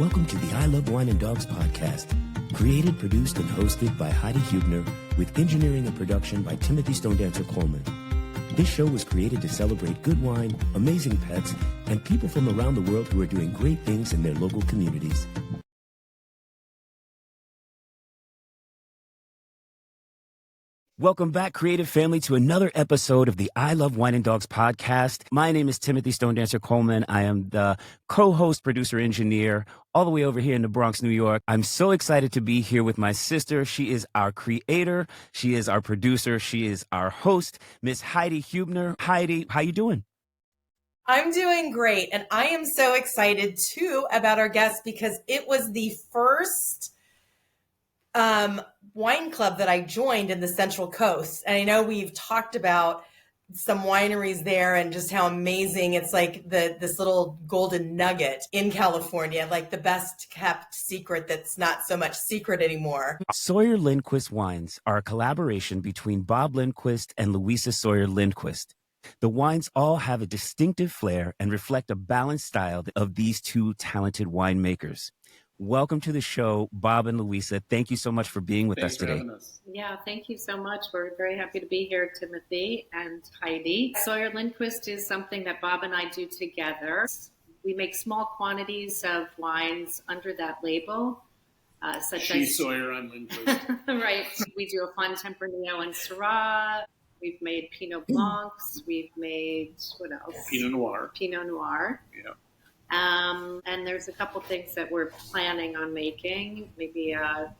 Welcome to the I Love Wine and Dogs podcast, created, produced, and hosted by Heidi Hubner, with engineering and production by Timothy Stone Dancer Coleman. This show was created to celebrate good wine, amazing pets, and people from around the world who are doing great things in their local communities. Welcome back, creative family, to another episode of the I Love Wine and Dogs podcast. My name is Timothy Stone Dancer Coleman. I am the co-host, producer, engineer, all the way over here in the Bronx, New York. I'm so excited to be here with my sister. She is our creator. She is our producer. She is our host, Miss Heidi Hubner. Heidi, how you doing? I'm doing great. And I am so excited, too, about our guest because it was the first wine club that I joined in the Central Coast. And I know we've talked about some wineries there and just how amazing it's like this little golden nugget in California, like the best kept secret that's not so much secret anymore. Sawyer Lindquist wines are a collaboration between Bob Lindquist and Louisa Sawyer Lindquist. The wines all have a distinctive flair and reflect a balanced style of these two talented winemakers. Welcome to the show, Bob and Louisa. Thank you so much for being with us today. Yeah, thank you so much. We're very happy to be here, Timothy and Heidi. Sawyer Lindquist is something that Bob and I do together. We make small quantities of wines under that label. She's Sawyer, I'm Lindquist. Right. We do a fine Tempranillo and Syrah. We've made Pinot Blancs. We've made, what else? Pinot Noir. Yeah. And there's a couple things that we're planning on making, maybe a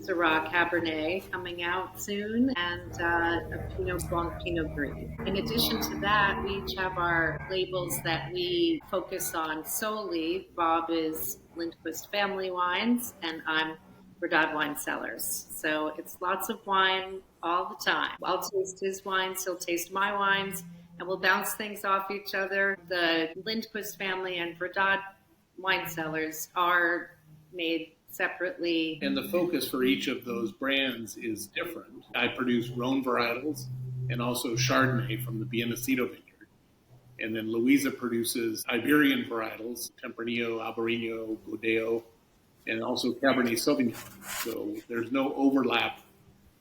Syrah Cabernet coming out soon, and a Pinot Blanc, Pinot Gris. In addition to that, we each have our labels that we focus on solely. Bob is Lindquist Family Wines, and I'm Verdad Wine Cellars. So it's lots of wine all the time. I'll taste his wines, he'll taste my wines, and we'll bounce things off each other. The Lindquist family and Verdad Wine Cellars are made separately. And the focus for each of those brands is different. I produce Rhone varietals and also Chardonnay from the Biennacido vineyard. And then Louisa produces Iberian varietals, Tempranillo, Albarino, Godello, and also Cabernet Sauvignon. So there's no overlap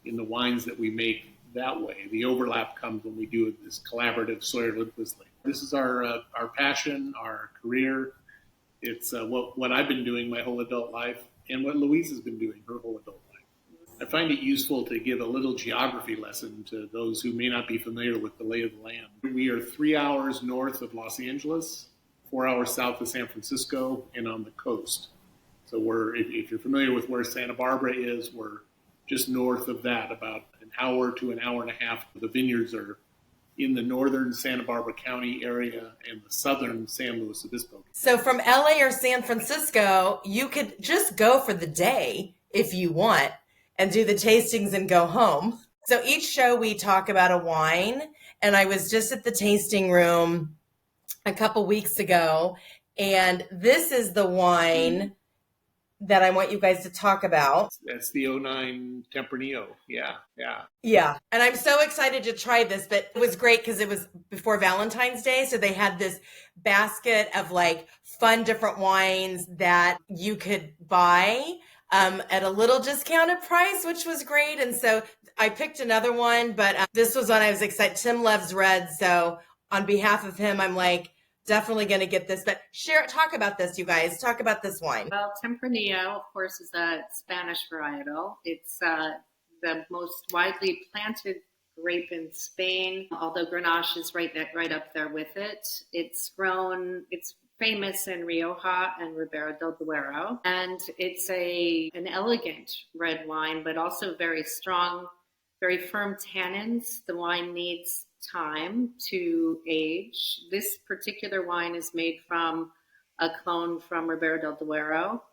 in the wines that we make that way. The overlap comes when we do this collaborative Sawyer Lindquist thing. This is our passion, our career. It's what I've been doing my whole adult life and what Louisa's been doing her whole adult life. I find it useful to give a little geography lesson to those who may not be familiar with the lay of the land. We are 3 hours north of Los Angeles, 4 hours south of San Francisco, and on the coast. So if you're familiar with where Santa Barbara is, we're just north of that, about an hour to an hour and a half. The vineyards are in the northern Santa Barbara County area and the southern San Luis Obispo. So from LA or San Francisco, you could just go for the day if you want and do the tastings and go home. So each show we talk about a wine, and I was just at the tasting room a couple weeks ago, and this is the wine that I want you guys to talk about. That's the 09 Tempranillo. Yeah. And I'm so excited to try this, but it was great because it was before Valentine's Day. So they had this basket of like fun different wines that you could buy at a little discounted price, which was great. And so I picked another one, but this was one I was excited. Tim loves red. So on behalf of him, I'm like, definitely going to get this, but talk about this, you guys. Talk about this wine. Well, Tempranillo, of course, is a Spanish varietal. It's the most widely planted grape in Spain, although Grenache is right up there with it. It's famous in Rioja and Ribera del Duero, and it's an elegant red wine, but also very strong, very firm tannins. The wine needs time to age. This particular wine is made from a clone from Ribera del Duero,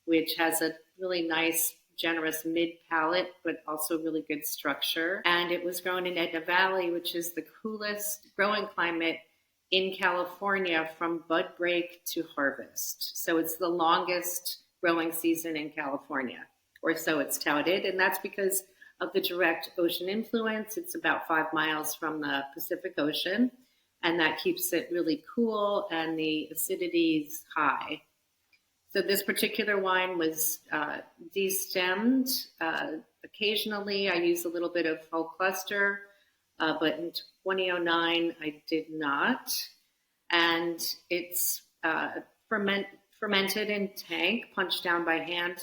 which has a really nice, generous mid-palate, but also really good structure. And it was grown in Etna Valley, which is the coolest growing climate in California from bud break to harvest. So it's the longest growing season in California, or so it's touted. And that's because of the direct ocean influence. It's about 5 miles from the Pacific Ocean, and that keeps it really cool and the acidity is high. So this particular wine was destemmed. Occasionally, I use a little bit of whole cluster, but in 2009, I did not. And it's fermented in tank, punched down by hand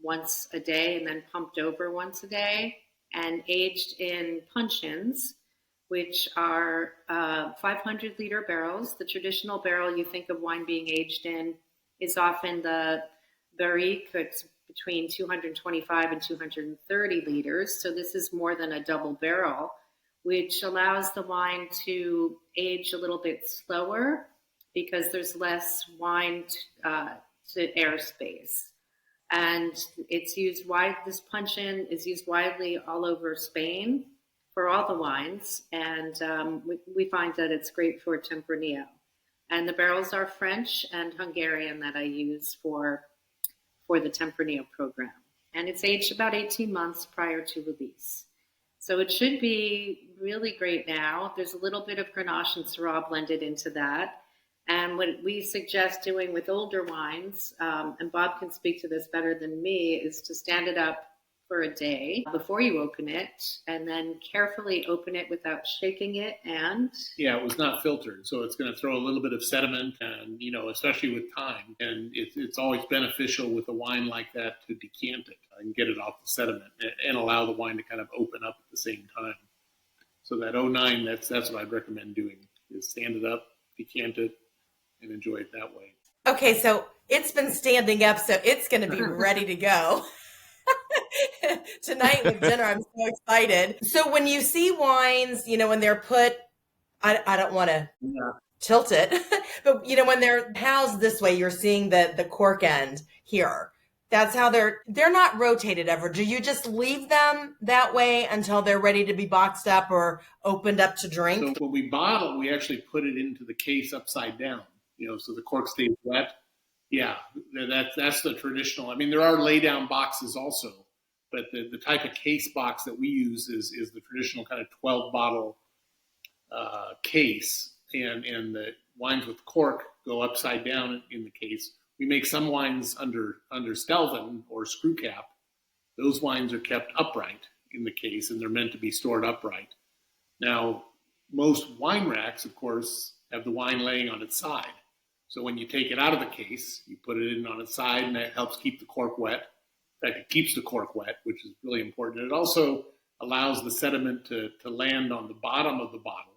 once a day, and then pumped over once a day, and aged in puncheons, which are 500-liter barrels. The traditional barrel you think of wine being aged in is often the barrique. It's between 225 and 230 liters. So this is more than a double barrel, which allows the wine to age a little bit slower because there's less wine to airspace. And it's used this puncheon is used widely all over Spain for all the wines. And we find that it's great for Tempranillo. And the barrels are French and Hungarian that I use for the Tempranillo program. And it's aged about 18 months prior to release. So it should be really great now. There's a little bit of Grenache and Syrah blended into that. And what we suggest doing with older wines, and Bob can speak to this better than me, is to stand it up for a day before you open it, and then carefully open it without shaking it. And yeah, it was not filtered, so it's going to throw a little bit of sediment, and especially with time. And it's always beneficial with a wine like that to decant it and get it off the sediment and allow the wine to kind of open up at the same time. So that 09, that's what I'd recommend doing: is stand it up, decant it, and enjoy it that way. Okay, so it's been standing up, so it's going to be ready to go. Tonight with dinner, I'm so excited. So when you see wines, when they're put, I don't want to tilt it, but when they're housed this way, you're seeing the cork end here. That's how they're not rotated ever. Do you just leave them that way until they're ready to be boxed up or opened up to drink? So when we bottle, we actually put it into the case upside down, so the cork stays wet. Yeah, that's the traditional. I mean, there are lay down boxes also, but the type of case box that we use is the traditional kind of 12 bottle case, and the wines with cork go upside down in the case. We make some wines under Stelvin or screw cap. Those wines are kept upright in the case, and they're meant to be stored upright. Now, most wine racks, of course, have the wine laying on its side. So when you take it out of the case, you put it in on its side, and that helps keep the cork wet. In fact, it keeps the cork wet, which is really important. It also allows the sediment to land on the bottom of the bottle.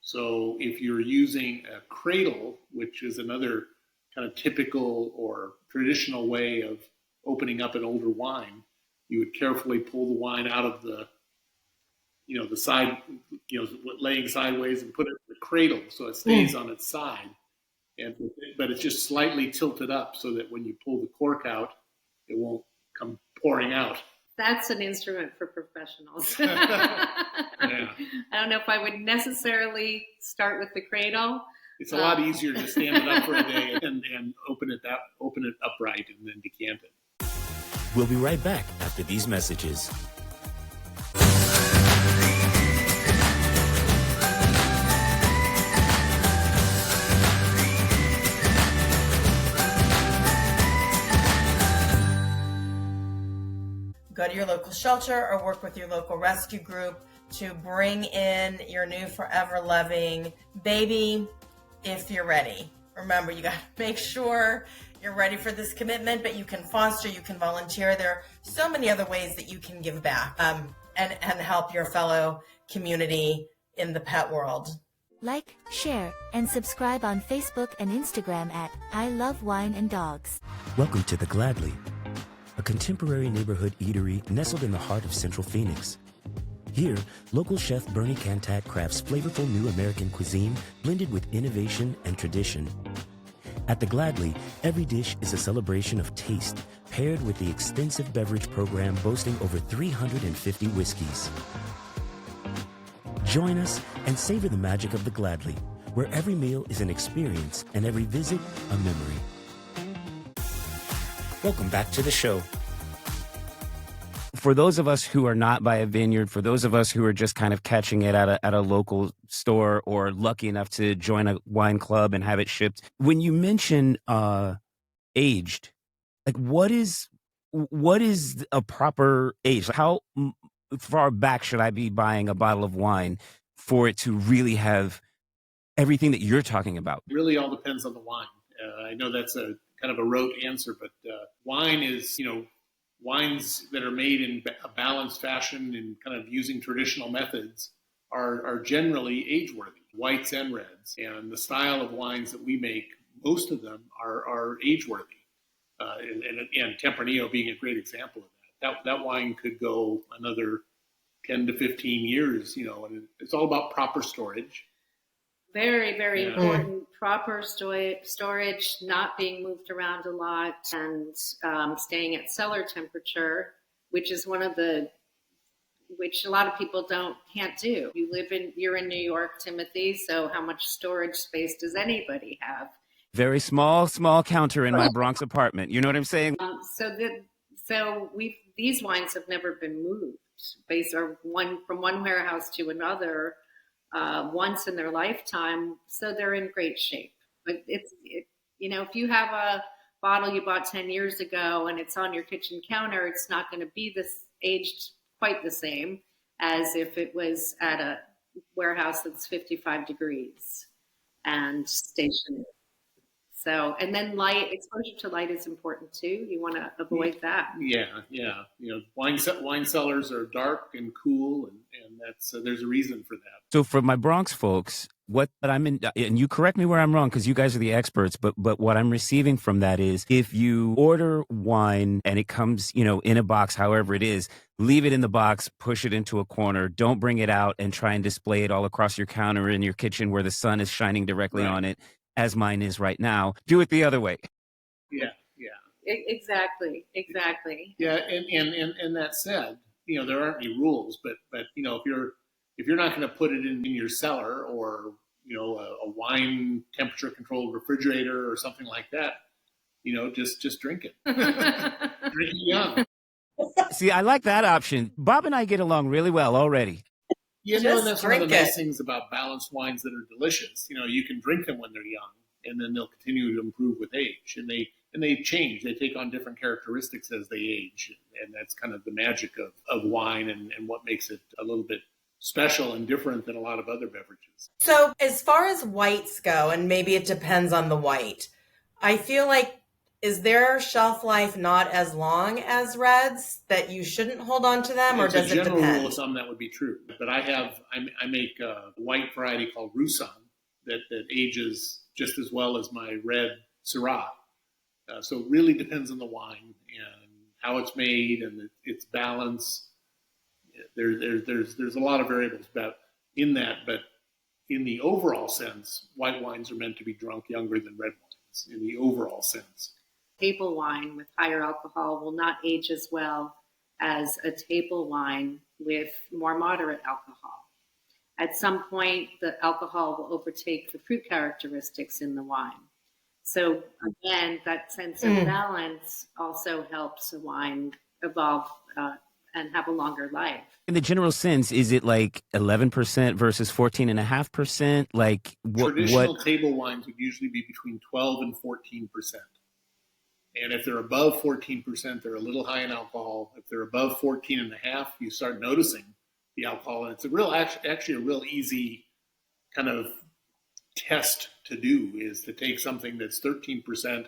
So if you're using a cradle, which is another kind of typical or traditional way of opening up an older wine, you would carefully pull the wine out of the side, laying sideways, and put it in the cradle so it stays on its side. But it's just slightly tilted up so that when you pull the cork out, it won't come pouring out. That's an instrument for professionals. Yeah. I don't know if I would necessarily start with the cradle. It's a lot easier to stand it up for a day and open it upright and then decant it. We'll be right back after these messages. Go to your local shelter or work with your local rescue group to bring in your new forever loving baby if you're ready. Remember, you got to make sure you're ready for this commitment, but you can foster, you can volunteer. There are so many other ways that you can give back and help your fellow community in the pet world. Like, share, and subscribe on Facebook and Instagram at I Love Wine and Dogs. Welcome to The Gladly, a contemporary neighborhood eatery nestled in the heart of Central Phoenix. Here, local chef Bernie Cantat crafts flavorful new American cuisine blended with innovation and tradition. At The Gladly, every dish is a celebration of taste, paired with the extensive beverage program boasting over 350 whiskeys. Join us and savor the magic of The Gladly, where every meal is an experience and every visit a memory. Welcome back to the show. For those of us who are not by a vineyard, for those of us who are just kind of catching it at a local store or lucky enough to join a wine club and have it shipped, when you mention aged. Like, what is a proper age? How far back should I be buying a bottle of wine for it to really have everything that you're talking about? It really all depends on the wine. I know that's a kind of a rote answer, but wine is, wines that are made in a balanced fashion and kind of using traditional methods are generally age-worthy, whites and reds. And the style of wines that we make, most of them are age-worthy. And Tempranillo being a great example of that. That wine could go another 10 to 15 years, and it's all about proper storage. Very, very important. Proper storage, not being moved around a lot, and staying at cellar temperature, which is which a lot of people can't do. You're in New York, Timothy, so how much storage space does anybody have? Very small counter in my Bronx apartment. You know what I'm saying? These wines have never been moved, from one warehouse to another once in their lifetime, so they're in great shape. But if you have a bottle you bought 10 years ago and it's on your kitchen counter, it's not going to be this aged quite the same as if it was at a warehouse that's 55 degrees and stationary. So, and then exposure to light is important too. You want to avoid that. Yeah. Wine cellars are dark and cool, and that's there's a reason for that. So for my Bronx folks, what I'm in, and you correct me where I'm wrong because you guys are the experts, but what I'm receiving from that is if you order wine and it comes, in a box, however it is, leave it in the box, push it into a corner, don't bring it out and try and display it all across your counter in your kitchen where the sun is shining directly on it, as mine is right now. Do it the other way. Yeah. Exactly. Yeah, and that said, there aren't any rules, but if you're not going to put it in your cellar or a wine temperature controlled refrigerator or something like that, just drink it. Drink it young. See, I like that option. Bob and I get along really well already. And that's one of the nice things about balanced wines that are delicious. You can drink them when they're young, and then they'll continue to improve with age. And they change. They take on different characteristics as they age. And that's kind of the magic of wine and what makes it a little bit special and different than a lot of other beverages. So as far as whites go, and maybe it depends on the white, I feel like, is their shelf life not as long as reds that you shouldn't hold on to them, or does it depend? As a general rule of thumb, that would be true. But I make a white variety called Roussan that ages just as well as my red Syrah. So it really depends on the wine and how it's made and its balance. There's a lot of variables in that, but in the overall sense, white wines are meant to be drunk younger than red wines in the overall sense. Table wine with higher alcohol will not age as well as a table wine with more moderate alcohol. At some point, the alcohol will overtake the fruit characteristics in the wine. So again, that sense of balance also helps a wine evolve and have a longer life. In the general sense, is it like 11% versus 14.5%? Like traditional table wines would usually be between 12 and 14%. And if they're above 14%, they're a little high in alcohol. If they're above 14.5%, you start noticing the alcohol. And it's actually a real easy kind of test to do, is to take something that's 13%,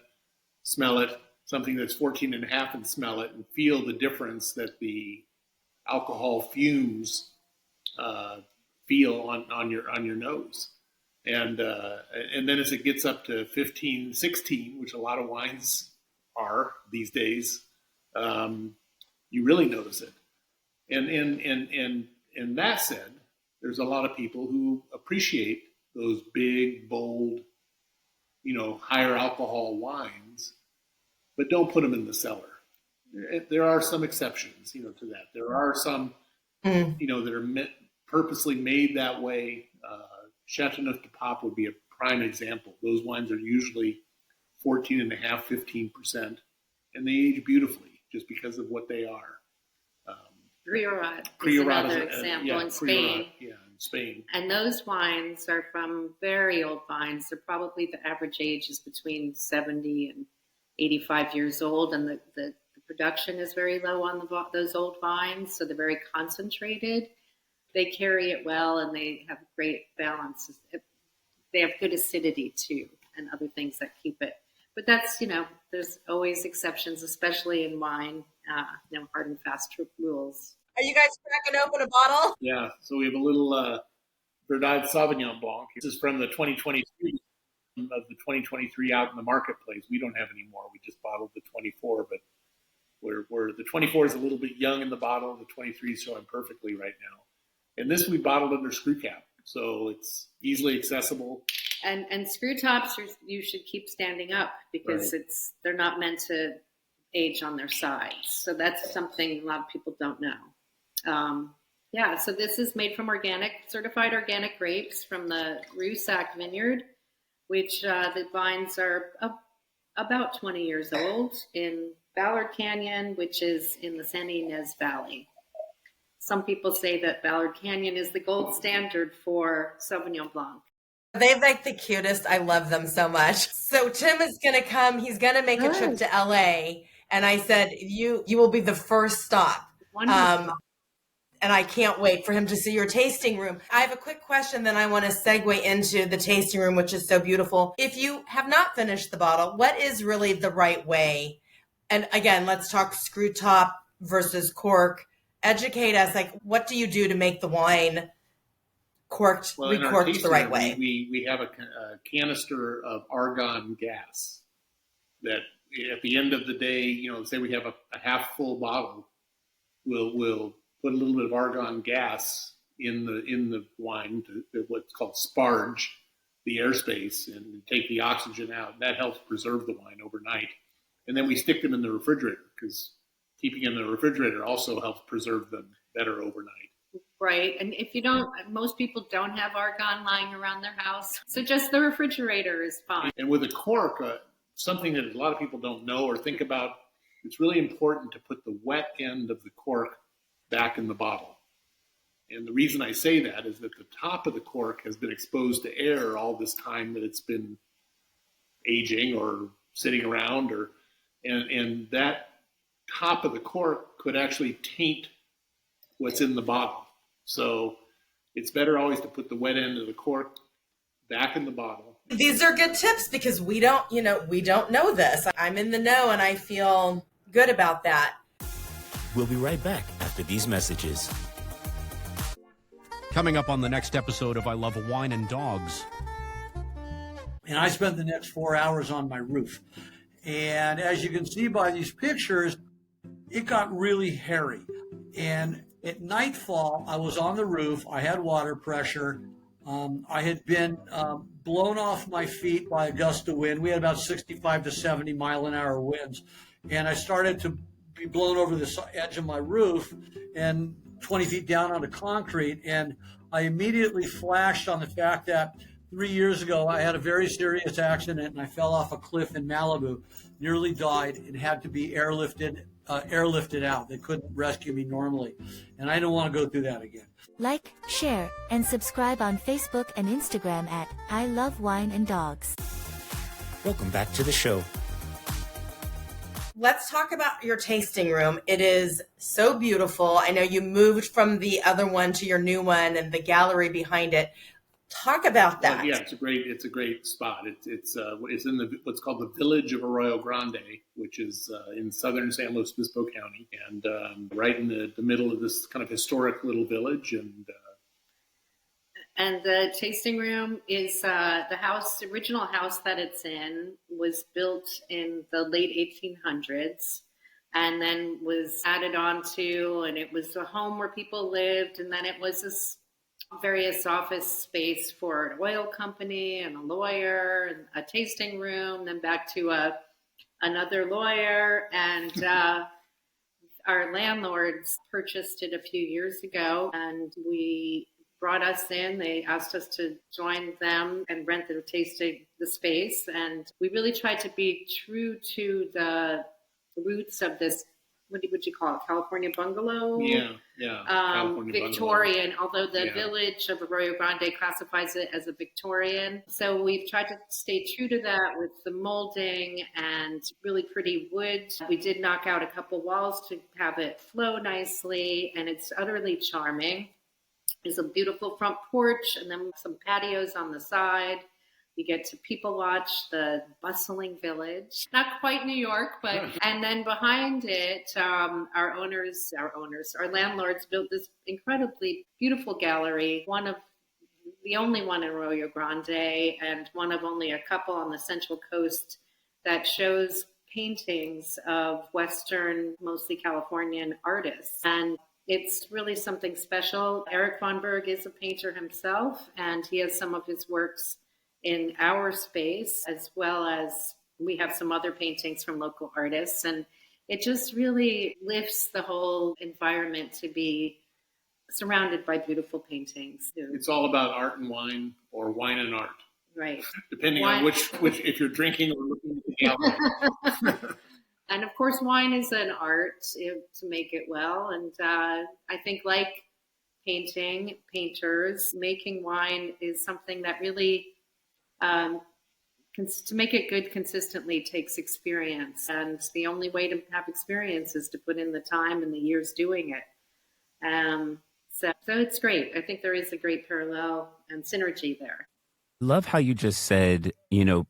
smell it, something that's 14.5% and smell it, and feel the difference that the alcohol fumes feel on your nose. And then as it gets up to 15, 16, which a lot of wines are these days, you really notice it. And that said, there's a lot of people who appreciate those big, bold, higher alcohol wines, but don't put them in the cellar. There are some exceptions, to that. There are some, that are purposely made that way. Chateauneuf du Pape would be a prime example. Those wines are usually 14.5%, 15%, and they age beautifully just because of what they are. Priorat is another example in Spain. Yeah, in Spain. And those wines are from very old vines. They're probably, the average age is between 70 and 85 years old, and the production is very low on those old vines, so they're very concentrated. They carry it well, and they have great balance. They have good acidity too, and other things that keep it. But that's, there's always exceptions, especially in wine. Hard and fast rules. Are you guys cracking open a bottle? Yeah, so we have a little Verdade Sauvignon Blanc. This is from the 2023 of the 2023 out in the marketplace. We don't have any more. We just bottled the 24, but we're the 24 is a little bit young in the bottle. The 23 is showing perfectly right now. And this we bottled under screw cap, so it's easily accessible. And screw tops you should keep standing up, because they're not meant to age on their sides. So that's something a lot of people don't know. So this is made from certified organic grapes from the Rusack Vineyard, which the vines are about 20 years old in Ballard Canyon, which is in the San Ynez Valley. Some people say that Ballard Canyon is the gold standard for Sauvignon Blanc. They're like the cutest. I love them so much. So Tim is going to come. He's going to make a trip to LA. And I said, you will be the first stop. Wonderful. And I can't wait for him to see your tasting room. I have a quick question, then I want to segue into the tasting room, which is so beautiful. If you have not finished the bottle, what is really the right way? And again, let's talk screw top versus cork. Educate us. Like, what do you do to make the wine recorked the right way? We have a canister of argon gas that at the end of the day, say we have a half full bottle, we'll put a little bit of argon gas in the wine to what's called sparge the airspace and take the oxygen out. That helps preserve the wine overnight. And then we stick them in the refrigerator, because keeping them in the refrigerator also helps preserve them better overnight. Right. And most people don't have argon lying around their house. So just the refrigerator is fine. And with a cork, something that a lot of people don't know or think about, it's really important to put the wet end of the cork back in the bottle. And the reason I say that is that the top of the cork has been exposed to air all this time that it's been aging or sitting around, and that top of the cork could actually taint what's in the bottle. So it's better always to put the wet end of the cork back in the bottle. These are good tips, because we don't know this. I'm in the know, and I feel good about that. We'll be right back after these messages. Coming up on the next episode of I Love Wine and Dogs. And I spent the next 4 hours on my roof. And as you can see by these pictures, it got really hairy. And at nightfall, I was on the roof. I had water pressure. I had been blown off my feet by a gust of wind. We had about 65 to 70 mile an hour winds. And I started to be blown over the edge of my roof and 20 feet down onto concrete. And I immediately flashed on the fact that 3 years ago, I had a very serious accident and I fell off a cliff in Malibu, nearly died, and had to be airlifted out. They couldn't rescue me normally. And I don't want to go through that again. Like, share, and subscribe on Facebook and Instagram at I Love Wine and Dogs. Welcome back to the show. Let's talk about your tasting room. It is so beautiful. I know you moved from the other one to your new one and the gallery behind it. Talk about that. Yeah, it's a great spot. It's in what's called the Village of Arroyo Grande, which is in southern San Luis Obispo County, and right in the middle of this kind of historic little village. And the tasting room is the original house that it's in was built in the late 1800s, and then was added on to, and it was a home where people lived, and then it was this various office space for an oil company and a lawyer, and a tasting room, then back to another lawyer. And our landlords purchased it a few years ago, and we brought us in. They asked us to join them and rent the space. And we really tried to be true to the roots of this, what would you call it, California bungalow? Yeah. Yeah, California Victorian, although the Yeah. village of Arroyo Grande classifies it as a Victorian. So we've tried to stay true to that with the molding and really pretty wood. We did knock out a couple walls to have it flow nicely, and it's utterly charming. There's a beautiful front porch and then some patios on the side. You get to people watch the bustling village. Not quite New York, but, and then behind it, our landlords built this incredibly beautiful gallery, one of the only one in Arroyo Grande and one of only a couple on the Central Coast that shows paintings of Western, mostly Californian artists. And it's really something special. Eric von Berg is a painter himself, and he has some of his works in our space, as well as we have some other paintings from local artists. And it just really lifts the whole environment to be surrounded by beautiful paintings. It's all about art and wine, or wine and art. Right. Depending on which if you're drinking or looking at the gallery. And of course, wine is an art to make it well. And I think like painters, making wine is something that really, to make it good consistently takes experience. And the only way to have experience is to put in the time and the years doing it. So it's great. I think there is a great parallel and synergy there. Love how you just said,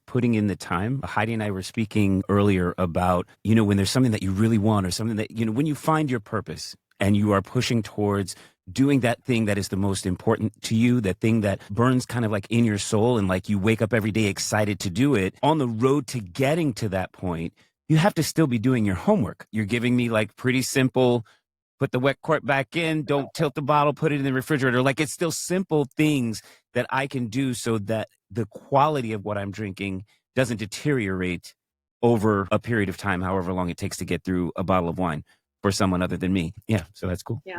putting in the time. Heidi and I were speaking earlier about, when there's something that you really want or something that, when you find your purpose and you are pushing towards doing that thing that is the most important to you, that thing that burns kind of like in your soul and like you wake up every day excited to do it. On the road to getting to that point, you have to still be doing your homework. You're giving me like pretty simple, put the wet cork back in, don't tilt the bottle, put it in the refrigerator. Like it's still simple things that I can do so that the quality of what I'm drinking doesn't deteriorate over a period of time, however long it takes to get through a bottle of wine for someone other than me. Yeah, so that's cool. Yeah.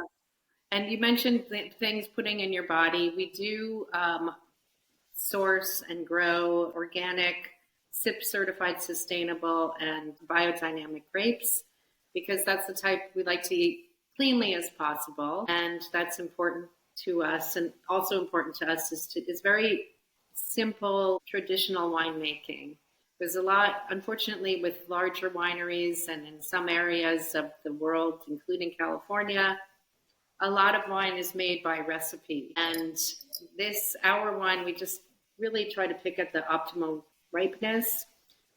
And you mentioned things putting in your body. We do source and grow organic, SIP certified sustainable and biodynamic grapes, because that's the type we like to eat cleanly as possible. And that's important to us. And also important to us is very simple, traditional winemaking. There's a lot, unfortunately, with larger wineries and in some areas of the world, including California, a lot of wine is made by recipe. And our wine, we just really try to pick at the optimal ripeness,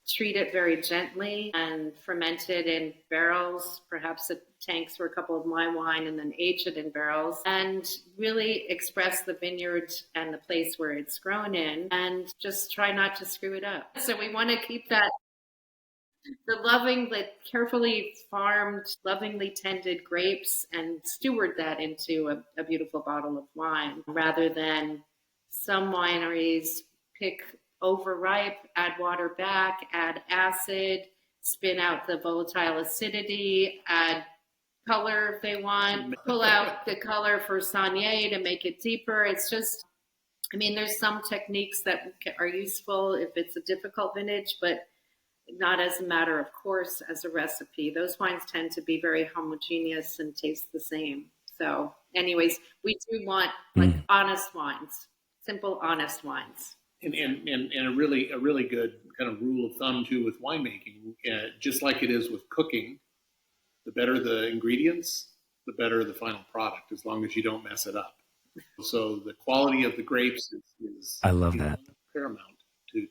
treat it very gently, and ferment it in barrels, perhaps the tanks for a couple of my wine, and then age it in barrels, and really express the vineyard and the place where it's grown in, and just try not to screw it up. So we want to keep that, the carefully farmed, lovingly tended grapes, and steward that into a beautiful bottle of wine, rather than some wineries pick overripe, add water back, add acid, spin out the volatile acidity, add color if they want, pull out the color for Saunier to make it deeper. It's just, there's some techniques that are useful if it's a difficult vintage, but not as a matter of course as a recipe. Those wines tend to be very homogeneous and taste the same. So anyways, we do want honest wines, simple, honest wines. And a really good kind of rule of thumb too with winemaking, just like it is with cooking, the better the ingredients, the better the final product, as long as you don't mess it up. So the quality of the grapes is I love that, paramount to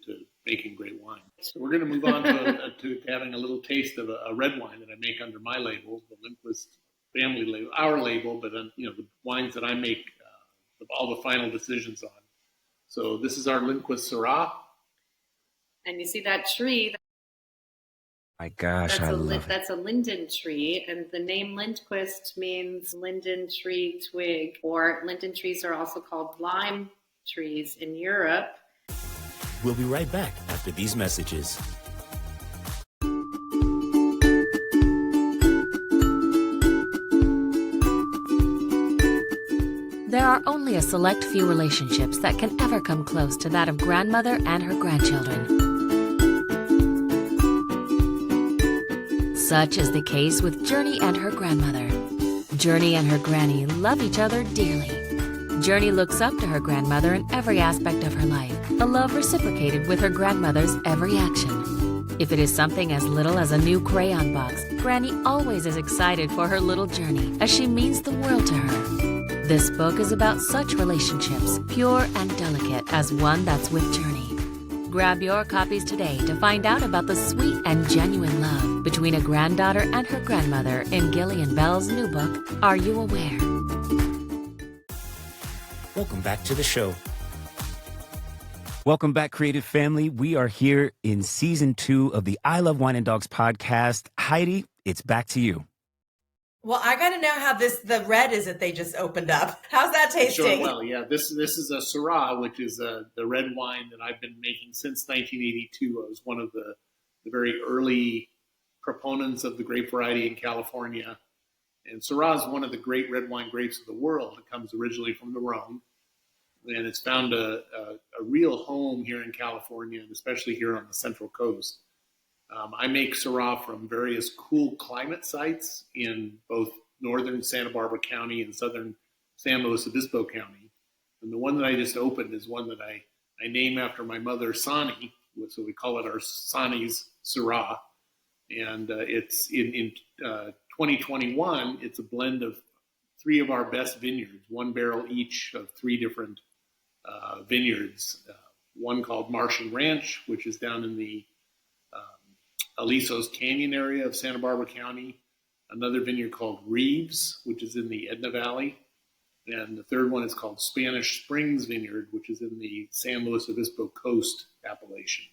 making great wine. So we're going to move on to having a little taste of a red wine that I make under my label, the Lindquist family label, our label, but the wines that I make all the final decisions on. So this is our Lindquist Syrah. And you see that tree? My gosh, I love it. That's a linden tree, and the name Lindquist means linden tree twig, or linden trees are also called lime trees in Europe. We'll be right back after these messages. There are only a select few relationships that can ever come close to that of grandmother and her grandchildren. Such is the case with Journey and her grandmother. Journey and her granny love each other dearly. Journey looks up to her grandmother in every aspect of her life, a love reciprocated with her grandmother's every action. If it is something as little as a new crayon box, Granny always is excited for her little Journey, as she means the world to her. This book is about such relationships, pure and delicate as one that's with Journey. Grab your copies today to find out about the sweet and genuine love between a granddaughter and her grandmother in Gillian Bell's new book, Are You Aware? Welcome back to the show. Welcome back, creative family. We are here in season 2 of the I Love Wine and Dogs podcast. Heidi, it's back to you. Well, I got to know how the red is that they just opened up. How's that tasting? Sure, well, yeah, this is a Syrah, which is the red wine that I've been making since 1982. I was one of the very early proponents of the grape variety in California. And Syrah is one of the great red wine grapes of the world. It comes originally from the Rhone. And it's found a real home here in California, and especially here on the Central Coast. I make Syrah from various cool climate sites in both northern Santa Barbara County and southern San Luis Obispo County. And the one that I just opened is one that I name after my mother, Sani. So we call it our Sani's Syrah. And it's in 2021, it's a blend of 3 of our best vineyards, 1 barrel each of 3 different vineyards. One called Martian Ranch, which is down in the Alisos Canyon area of Santa Barbara County. Another vineyard called Reeves, which is in the Edna Valley. And the third one is called Spanish Springs Vineyard, which is in the San Luis Obispo Coast appellation.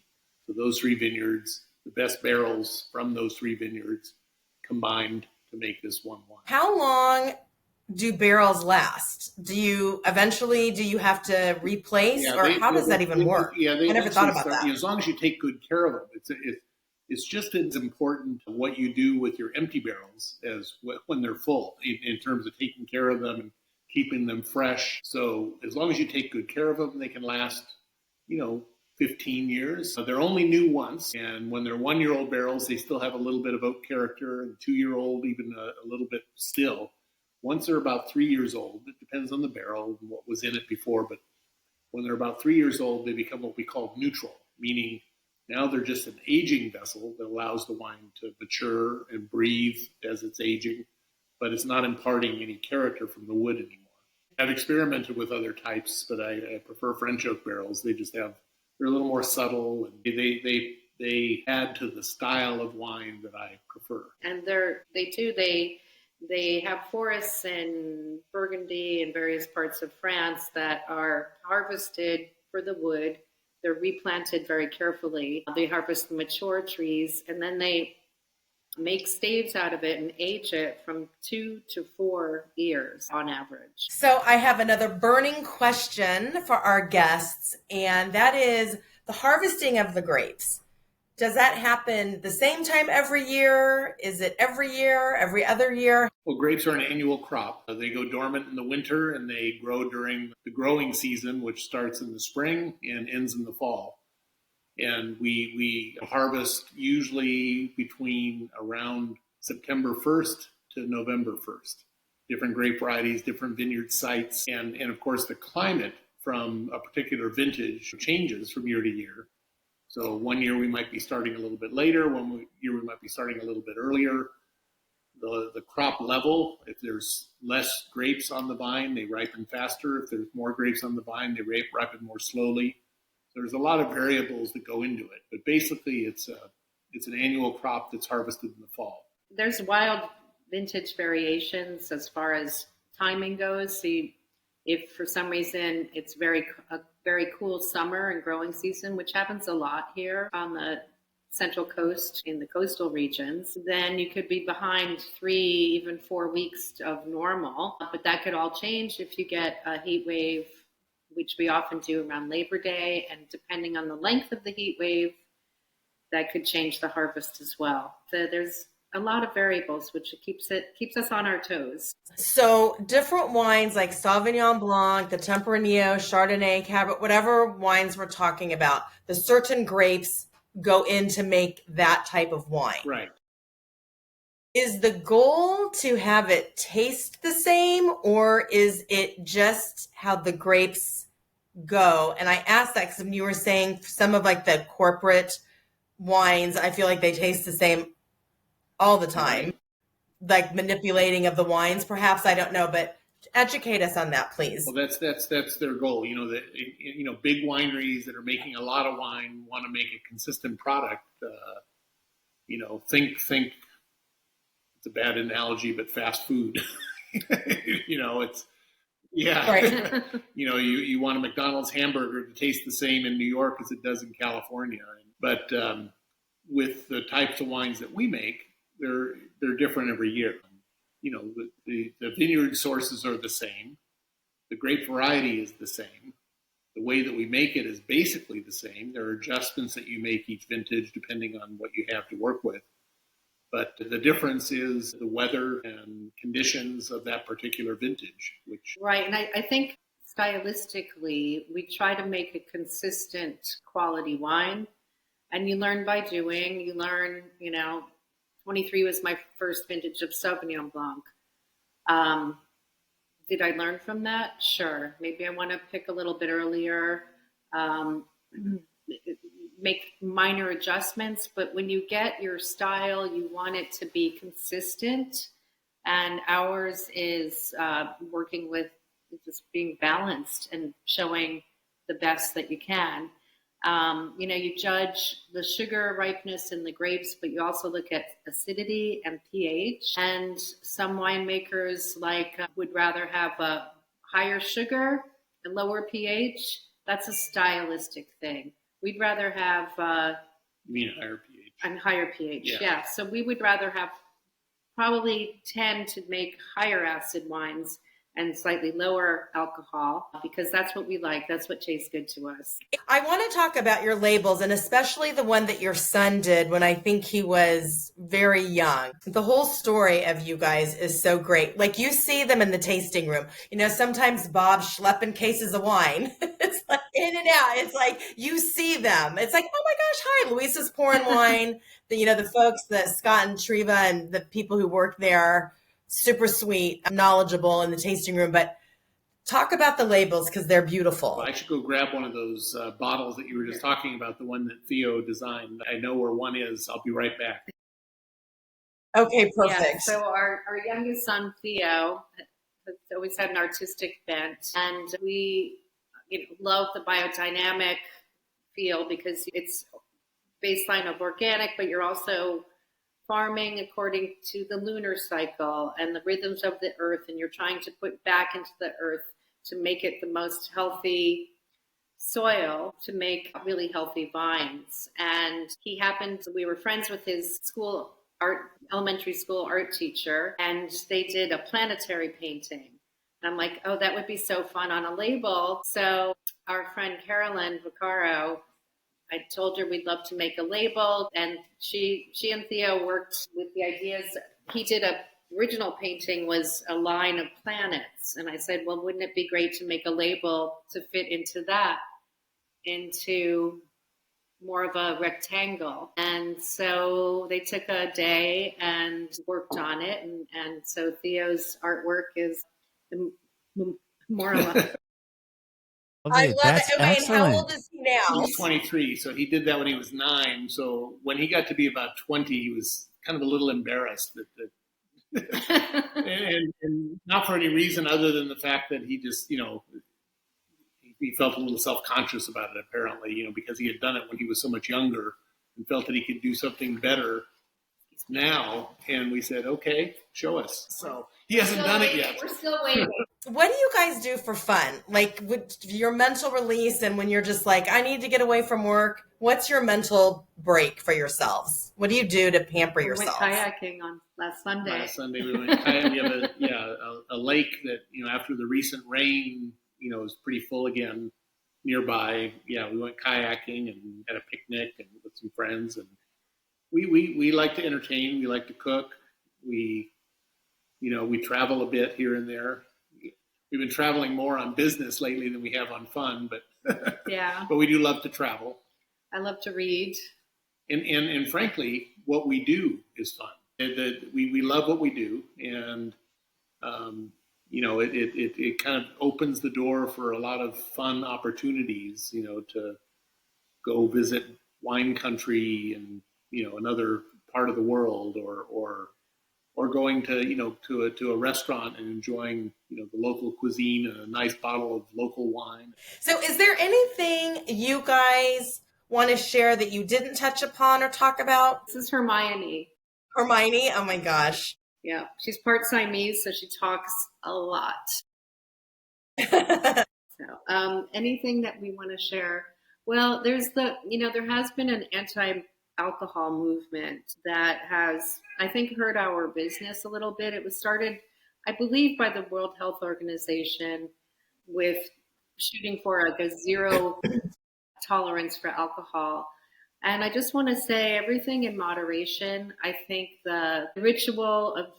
So those 3 vineyards, the best barrels from those 3 vineyards combined to make this one wine. How long do barrels last? Do you have to replace, how does that even work? Yeah, I never thought about that. As long as you take good care of them, it's just as important what you do with your empty barrels as when they're full in terms of taking care of them and keeping them fresh. So as long as you take good care of them, they can last, 15 years. They're only new once, and when they're 1-year-old barrels, they still have a little bit of oak character, and 2-year-old even a little bit still. Once they're about 3 years old, it depends on the barrel and what was in it before, but when they're about 3 years old, they become what we call neutral, meaning now they're just an aging vessel that allows the wine to mature and breathe as it's aging, but it's not imparting any character from the wood anymore. I've experimented with other types, but I prefer French oak barrels. They're a little more subtle, and they add to the style of wine that I prefer. And they have forests in Burgundy and various parts of France that are harvested for the wood. They're replanted very carefully. They harvest the mature trees, and then they make staves out of it and age it from 2 to 4 years on average. So I have another burning question for our guests, and that is the harvesting of the grapes. Does that happen the same time every year? Is it every year, every other year? Well, grapes are an annual crop. They go dormant in the winter and they grow during the growing season, which starts in the spring and ends in the fall. And we harvest usually between around September 1st to November 1st. Different grape varieties, different vineyard sites, and of course the climate from a particular vintage changes from year to year. So one year we might be starting a little bit later, one year we might be starting a little bit earlier. The crop level, if there's less grapes on the vine, they ripen faster. If there's more grapes on the vine, they ripen more slowly. There's a lot of variables that go into it, but basically it's an annual crop that's harvested in the fall. There's wild vintage variations as far as timing goes. So if for some reason it's a very cool summer and growing season, which happens a lot here on the Central Coast in the coastal regions, then you could be behind 3, even 4 weeks of normal. But that could all change if you get a heat wave, which we often do around Labor Day, and depending on the length of the heat wave, that could change the harvest as well. So there's a lot of variables, which keeps us on our toes. So different wines like Sauvignon Blanc, the Tempranillo, Chardonnay, Cabernet, whatever wines we're talking about, the certain grapes go in to make that type of wine. Right. Is the goal to have it taste the same, or is it just how the grapes go? And I asked that because you were saying some of like the corporate wines, I feel like they taste the same all the time, like manipulating of the wines, perhaps. I don't know, but educate us on that, please. Well, that's their goal. Big wineries that are making a lot of wine want to make a consistent product. Think it's a bad analogy, but fast food. It's Right. You want a McDonald's hamburger to taste the same in New York as it does in California. But with the types of wines that we make, they're different every year. The vineyard sources are the same. The grape variety is the same. The way that we make it is basically the same. There are adjustments that you make each vintage depending on what you have to work with. But the difference is the weather and conditions of that particular vintage. Right, and I think stylistically, we try to make a consistent quality wine. And you learn by doing. You learn, 23 was my first vintage of Sauvignon Blanc. Did I learn from that? Sure. Maybe I want to pick a little bit earlier, make minor adjustments. But when you get your style, you want it to be consistent. And ours is working with just being balanced and showing the best that you can. You judge the sugar ripeness in the grapes, but you also look at acidity and pH. And some winemakers would rather have a higher sugar and lower pH. That's a stylistic thing. We'd rather have you mean higher pH? And higher pH, yeah. So we would rather have probably tend to make higher acid wines and slightly lower alcohol, because that's what we like. That's what tastes good to us. I want to talk about your labels, and especially the one that your son did when I think he was very young. The whole story of you guys is so great. Like, you see them in the tasting room. Sometimes Bob's schlepping cases of wine. It's like in and out. It's like you see them. It's like, oh my gosh, hi, Luisa's pouring wine. The folks, Scott and Treva and the people who work there, super sweet, knowledgeable in the tasting room. But talk about the labels, because they're beautiful. Well, I should go grab one of those bottles that you were just talking about, the one that Theo designed. I know where one is. I'll be right back. Okay, perfect. Yeah, so our youngest son, Theo, has always had an artistic bent. And we love the biodynamic feel, because it's baseline of organic, but you're also farming according to the lunar cycle and the rhythms of the earth, and you're trying to put back into the earth to make it the most healthy soil to make really healthy vines. And we were friends with his elementary school art teacher, and they did a planetary painting. And I'm like, oh, that would be so fun on a label. So our friend Carolyn Vaccaro, I told her we'd love to make a label, and she and Theo worked with the ideas. He did original painting was a line of planets, and I said, well, wouldn't it be great to make a label to fit into more of a rectangle? And so they took a day and worked on it, and so Theo's artwork is more or less. I love That's it. Wait, excellent. how old is he now? He's 23, so he did that when he was 9. So when he got to be about 20, he was kind of a little embarrassed and not for any reason other than the fact that he just, he felt a little self-conscious about it, apparently, because he had done it when he was so much younger and felt that he could do something better now. And we said, okay, show us. So he hasn't done it yet. We're still waiting. What do you guys do for fun? Like, with your mental release, and when you're just like, I need to get away from work, what's your mental break for yourselves? What do you do to pamper yourselves? We went kayaking on last Sunday. Last Sunday we went kayaking. We have a lake that, after the recent rain, is pretty full again nearby. Yeah, we went kayaking and had a picnic and with some friends. And we like to entertain. We like to cook. We travel a bit here and there. We've been traveling more on business lately than we have on fun, but yeah. But we do love to travel. I love to read. And frankly, what we do is fun. We love what we do, and it kind of opens the door for a lot of fun opportunities, to go visit wine country and another part of the world, or going to a restaurant and enjoying the local cuisine and a nice bottle of local wine. So is there anything you guys want to share that you didn't touch upon or talk about? This is Hermione. Hermione, oh my gosh. Yeah, she's part Siamese, so she talks a lot. So anything that we want to share? Well, there has been an anti-alcohol movement that has, I think, hurt our business a little bit. It was started, I believe, by the World Health Organization with shooting for like a zero tolerance for alcohol. And I just want to say everything in moderation. I think the ritual of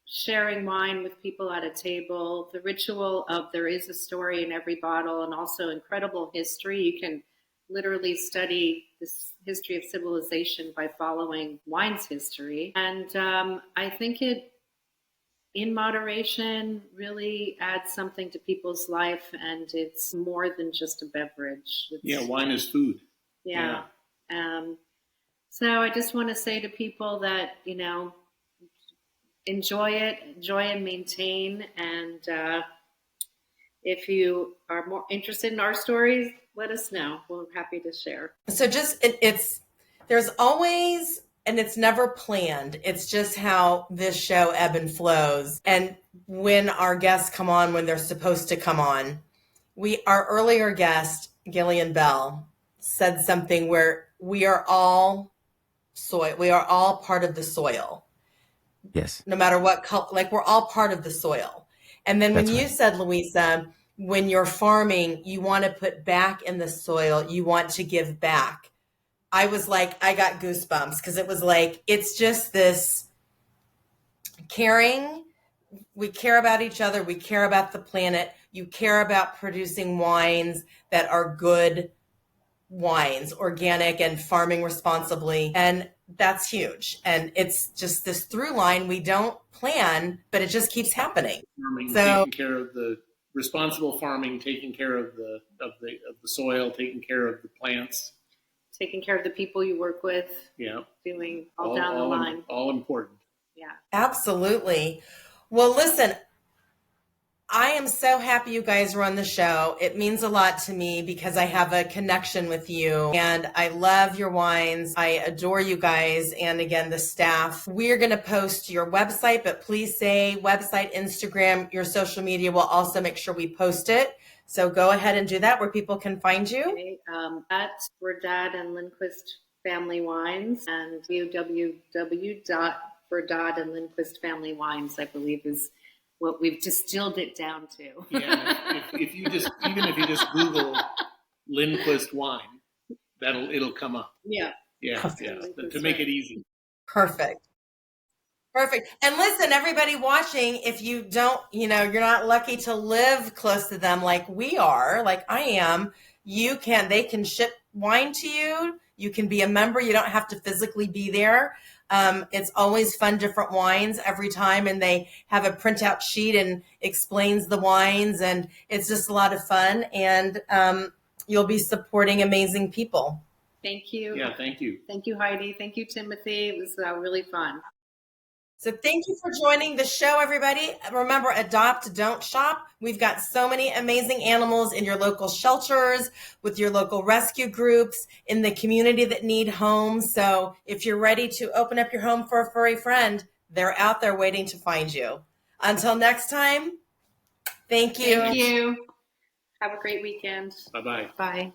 sharing wine with people at a table, the ritual of there is a story in every bottle, and also incredible history. You can literally study this history of civilization by following wine's history. And I think it, in moderation, really adds something to people's life, and it's more than just a beverage. Wine is food. Yeah. So I just want to say to people that, enjoy and maintain. And if you are more interested in our stories, let us know. We're happy to share. So just, there's always, and it's never planned. It's just how this show ebb and flows. And when our guests come on, when they're supposed to come on, our earlier guest, Gillian Bell, said something where we are all soil. We are all part of the soil. Yes. No matter what color, like we're all part of the soil. And then when you said, Louisa, when you're farming, you want to put back in the soil, you want to give back. I was like, I got goosebumps because it was like, it's just this caring. We care about each other. We care about the planet. You care about producing wines that are good wines, organic and farming responsibly. And that's huge. And it's just this through line we don't plan, but it just keeps happening. Taking care of the responsible farming, taking care of the soil, taking care of the plants, taking care of the people you work with. Yeah. Doing all down the line. All important. Yeah. Absolutely. Well, listen, I am so happy you guys are on the show. It means a lot to me because I have a connection with you and I love your wines. I adore you guys. And again, the staff. We're going to post your website, but please say website, Instagram, your social media. We'll also make sure we post it. So go ahead and do that where people can find you. Okay. At Verdad and Lindquist Family Wines, and www.verdadandlindquistfamilywines, I believe, is what we've distilled it down to. Yeah, if you just Google Lindquist wine, it'll come up. Yeah. Yeah. To make it easy. Perfect. And listen, everybody watching, if you don't, you're not lucky to live close to them like we are, like I am, they can ship wine to you. You can be a member. You don't have to physically be there. It's always fun, different wines every time. And they have a printout sheet and explains the wines. And it's just a lot of fun. And you'll be supporting amazing people. Thank you. Yeah, thank you. Thank you, Heidi. Thank you, Timothy. It was really fun. So thank you for joining the show, everybody. Remember, adopt, don't shop. We've got so many amazing animals in your local shelters, with your local rescue groups, in the community that need homes. So if you're ready to open up your home for a furry friend, they're out there waiting to find you. Until next time, thank you. Thank you. Have a great weekend. Bye-bye. Bye.